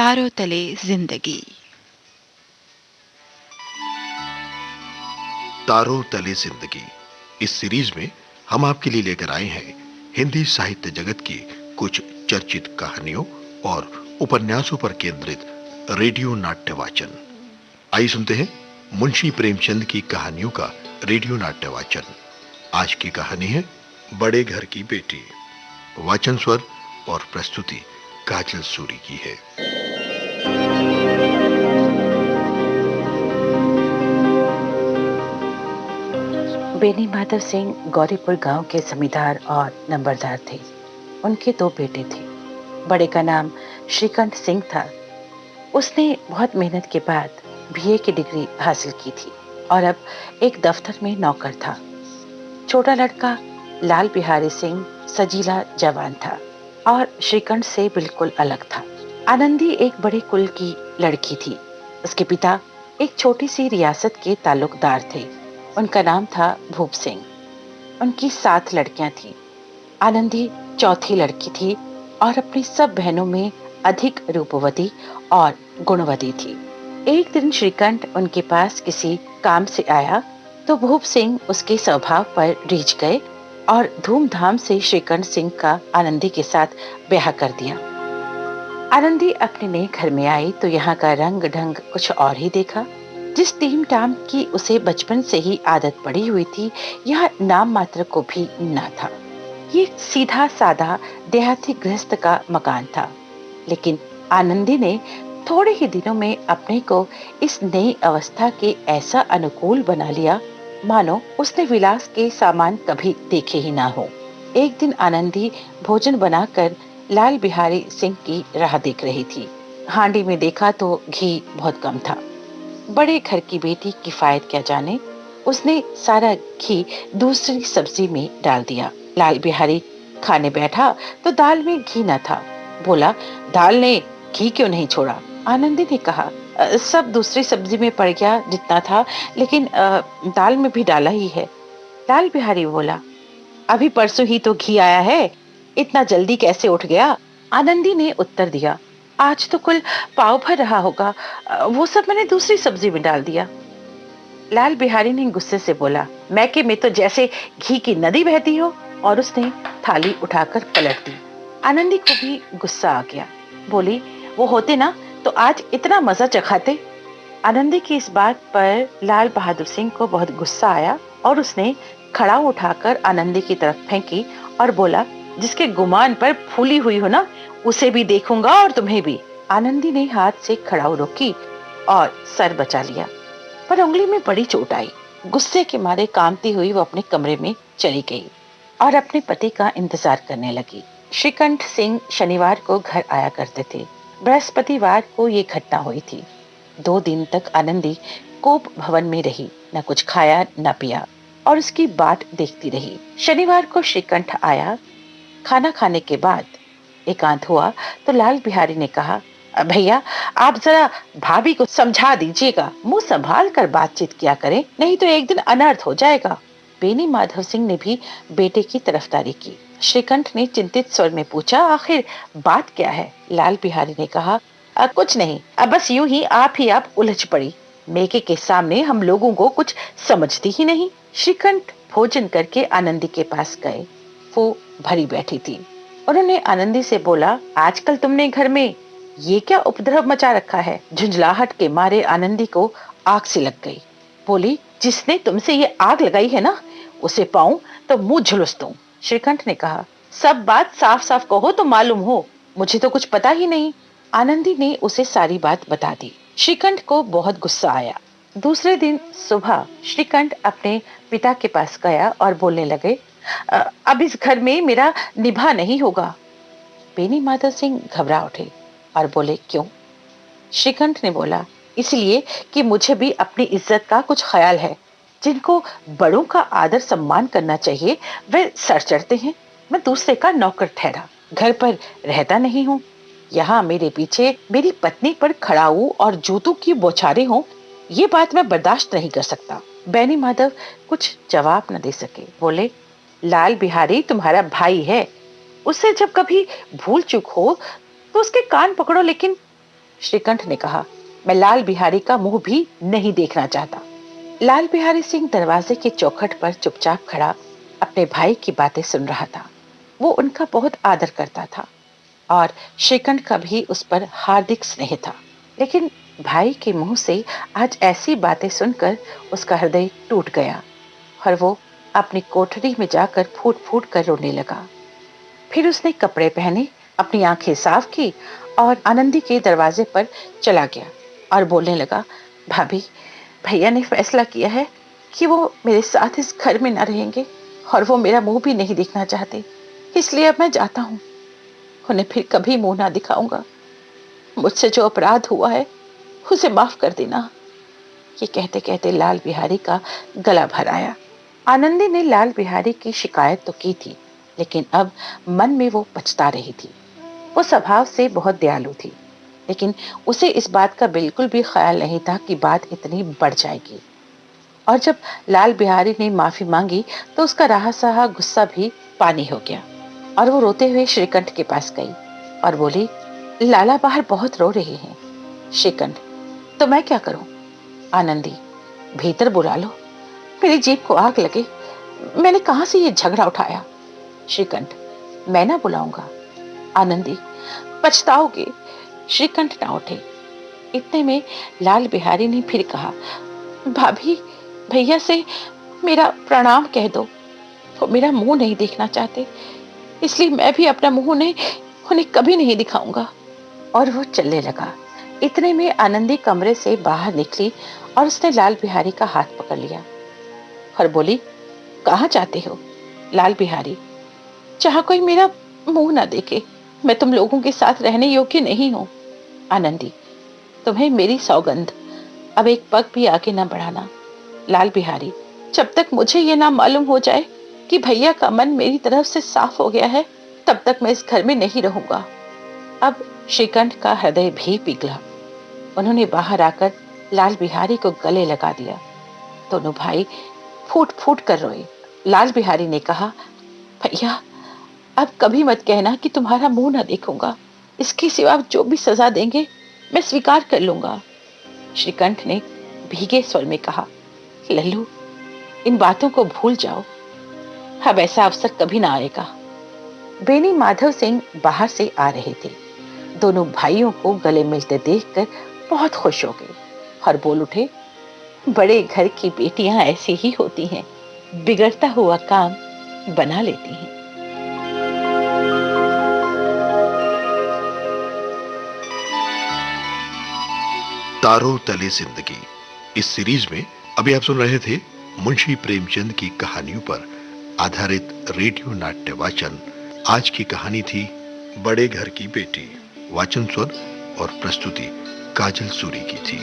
तारों तले जिंदगी। तारों तले जिंदगी इस सीरीज में हम आपके लिए लेकर आए हैं हिंदी साहित्य जगत की कुछ चर्चित कहानियों और उपन्यासों पर केंद्रित रेडियो नाट्य वाचन। आइए सुनते हैं मुंशी प्रेमचंद की कहानियों का रेडियो नाट्य वाचन। आज की कहानी है बड़े घर की बेटी। वाचन स्वर और प्रस्तुति काजल सूरी की है। बेनी माधव सिंह गौरीपुर गांव के जमींदार और नंबरदार थे। उनके दो बेटे थे। बड़े का नाम श्रीकंठ सिंह था। उसने बहुत मेहनत के बाद बीए की डिग्री हासिल की थी और अब एक दफ्तर में नौकर था। छोटा लड़का लाल बिहारी सिंह सजीला जवान था और श्रीकंठ से बिल्कुल अलग था। आनंदी एक बड़े कुल की लड़की थी। उसके पिता एक छोटी सी रियासत के ताल्लुकदार थे। उनका नाम था भूप सिंह। उनकी 7 लड़कियां थीं। आनंदी चौथी लड़की थी और अपनी सब बहनों में अधिक रूपवती और गुणवती थी। एक दिन श्रीकंठ उनके पास किसी काम से आया तो भूप सिंह उसके स्वभाव पर रीझ गए और धूमधाम से श्रीकंठ सिंह का आनंदी के साथ ब्याह कर दिया। आनंदी अपने नए घर में आई तो यहाँ का रंग ढंग कुछ और ही देखा। जिस टीम टाम की उसे बचपन से ही आदत पड़ी हुई थी, यह नाम मात्र को भी न था। ये सीधा साधा देहाती गृहस्थ का मकान था, लेकिन आनंदी ने थोड़े ही दिनों में अपने को इस नई अवस्था के ऐसा अनुकूल बना लिया मानो उसने विलास के सामान कभी देखे ही ना हो। एक दिन आनंदी भोजन बनाकर लाल बिहारी सिंह की राह देख रही थी। हांडी में देखा तो घी बहुत कम था। बड़े घर की बेटी किफायत क्या जाने, उसने सारा घी दूसरी सब्जी में डाल दिया। लाल बिहारी खाने बैठा तो दाल में घी न था। बोला, दाल ने घी क्यों नहीं छोड़ा? आनंदी ने कहा, सब दूसरी सब्जी में पड़ गया जितना था, लेकिन दाल में भी डाला ही है। लाल बिहारी बोला, अभी परसों ही तो घी आया है, इतना जल्दी कैसे उठ गया? आनंदी ने उत्तर दिया, आज तो कुल पाव भर रहा होगा, वो सब मैंने दूसरी सब्जी में डाल दिया। लाल बिहारी ने गुस्से से बोला, मैके में तो जैसे घी की नदी बहती हो, और उसने थाली उठाकर पलट दी। आनंदी को भी गुस्सा आ गया। बोली, वो होते ना तो आज इतना मजा चखाते। आनंदी की इस बात पर लाल बहादुर सिंह को बहुत गुस्सा आया और उसने खड़ाऊ उठाकर आनंदी की तरफ फेंकी और बोला, जिसके गुमान पर फूली हुई हो ना, उसे भी देखूंगा और तुम्हें भी। आनंदी ने हाथ से खड़ाऊ रोकी और सर बचा लिया, पर उंगली में बड़ी चोट आई। गुस्से के मारे कांपती हुई वो अपने कमरे में चली गई और अपने पति का इंतजार करने लगी। श्रीकंठ सिंह शनिवार को घर आया करते थे। बृहस्पतिवार को ये घटना हुई थी। 2 दिन तक आनंदी कोप भवन में रही, न कुछ खाया न पिया और उसकी बाट देखती रही। शनिवार को श्रीकंठ आया। खाना खाने के बाद एकांत हुआ तो लाल बिहारी ने कहा, भैया आप जरा भाभी को समझा दीजिएगा, मुंह संभाल कर बातचीत किया करें, नहीं तो एक दिन अनर्थ हो जाएगा। बेनी माधव सिंह ने भी बेटे की तरफदारी की। श्रीकंठ ने चिंतित स्वर में पूछा, आखिर बात क्या है? लाल बिहारी ने कहा, कुछ नहीं, बस यूं ही आप उलझ पड़ी। मेके के सामने हम लोगों को कुछ समझती ही नहीं। श्रीकंठ भोजन करके आनंदी के पास गए। वो भरी बैठी थी। उन्होंने आनंदी से बोला, आजकल तुमने घर में ये क्या उपद्रव मचा रखा है? झुंझलाहट के मारे आनंदी को आग से लग गई। बोली, जिसने तुमसे ये आग लगाई है ना, उसे पाऊं तो मुंह झुलस दूं। श्रीकंठ ने कहा, सब बात साफ साफ कहो तो मालूम हो, मुझे तो कुछ पता ही नहीं। आनंदी ने उसे सारी बात बता दी। श्रीकंठ को बहुत गुस्सा आया। दूसरे दिन सुबह श्रीकंठ अपने पिता के पास गया और बोलने लगे, अब इस घर में मेरा निभा नहीं होगा। बेनी माधव सिंह घबरा उठे और बोले, क्यों? श्रीकंठ ने बोला, इसलिए कि मुझे भी अपनी इज्जत का कुछ ख्याल है। जिनको बड़ों का आदर सम्मान करना चाहिए वे सर चढ़ते हैं। मैं दूसरे का नौकर ठहरा, घर पर रहता नहीं हूँ। यहाँ मेरे पीछे मेरी पत्नी पर खड़ाऊ और जूतों की बौछारें हों, ये बात मैं बर्दाश्त नहीं कर सकता। बेनी माधव कुछ जवाब न दे सके। बोले, लाल बिहारी तुम्हारा भाई है, उससे जब कभी भूल चूक हो तो उसके कान पकड़ो, लेकिन श्रीकंठ ने कहा, मैं लाल बिहारी का मुंह भी नहीं देखना चाहता। लाल बिहारी सिंह दरवाजे के चौखट पर चुपचाप खड़ा अपने भाई की बातें सुन रहा था। वो उनका बहुत आदर करता था और श्रीकंठ का भी उस पर हार्दिक स्नेह था। लेकिन भाई के मुंह से आज ऐसी बातें सुनकर उसका हृदय टूट गया और वो अपनी कोठरी में जाकर फूट फूट कर रोने लगा। फिर उसने कपड़े पहने, अपनी आंखें साफ की और आनंदी के दरवाजे पर चला गया और बोलने लगा, भाभी, भैया ने फैसला किया है कि वो मेरे साथ इस घर में न रहेंगे और वो मेरा मुंह भी नहीं देखना चाहते, इसलिए अब मैं जाता हूँ। उन्हें फिर कभी मुंह ना दिखाऊंगा। मुझसे जो अपराध हुआ है उसे माफ कर देना। ये कहते कहते लाल बिहारी का गला भर आया। आनंदी ने लाल बिहारी की शिकायत तो की थी, लेकिन अब मन में वो पछता रही थी। वो स्वभाव से बहुत दयालु थी, लेकिन उसे इस बात का बिल्कुल भी ख्याल नहीं था कि बात इतनी बढ़ जाएगी। और जब लाल बिहारी ने माफी मांगी तो उसका रहा सहा गुस्सा भी पानी हो गया और वो रोते हुए श्रीकंठ के पास गई और बोली, लाला बाहर बहुत रो रहे हैं। श्रीकंठ, तो मैं क्या करूं? आनंदी, भीतर बुला लो, मेरी जीभ को आग लगे, मैंने कहां से ये झगड़ा उठाया? श्रीकंठ, मैं ना बुलाऊंगा। आनंदी, पछताओगे। श्रीकंठ ना उठे। इतने में लाल बिहारी ने फिर कहा, भाभी, भैया से मेरा प्रणाम कह दो। वो मेरा मुंह नहीं देखना चाहते, इसलिए मैं भी अपना मुंह उन्हें कभी नहीं दिखाऊंगा। और वो चलने लगा। इतने में आनंदी कमरे से बाहर निकली और उसने लाल बिहारी का हाथ पकड़ लिया और बोली, कहाँ जाते हो? लाल बिहारी, जहां कोई मेरा मुंह ना देखे। मैं तुम लोगों के साथ रहने योग्य नहीं हूं। आनंदी, तुम्हें मेरी सौगंध, अब एक पग भी आगे ना बढ़ाना। लाल बिहारी, जब तक मुझे ये ना मालूम हो जाए कि भैया का मन मेरी तरफ से साफ हो गया है, तब तक मैं इस घर में नहीं रहूंगा। अब श्रीकंठ का हृदय भी पिघला। उन्होंने बाहर आकर लाल बिहारी को गले लगा दिया। दोनों भाई फूट फूट कर रोए। लाल बिहारी ने कहा, भैया, अब कभी मत कहना कि तुम्हारा मुंह ना देखूंगा। इसके सिवा जो भी सजा देंगे मैं स्वीकार कर लूंगा। श्रीकंठ ने भीगे स्वर में कहा, लल्लू, इन बातों को भूल जाओ, अब ऐसा अवसर कभी ना आएगा। बेनी माधव सिंह बाहर से आ रहे थे। दोनों भाइयों को गले मिलते देखकर बहुत खुश हो गए और बोल उठे, बड़े घर की बेटियां ऐसी ही होती हैं, बिगड़ता हुआ काम बना लेती हैं। तारों तले जिंदगी, इस सीरीज में अभी आप सुन रहे थे मुंशी प्रेमचंद की कहानियों पर आधारित रेडियो नाट्य वाचन। आज की कहानी थी बड़े घर की बेटी। वाचन स्वर और प्रस्तुति काजल सूरी की थी।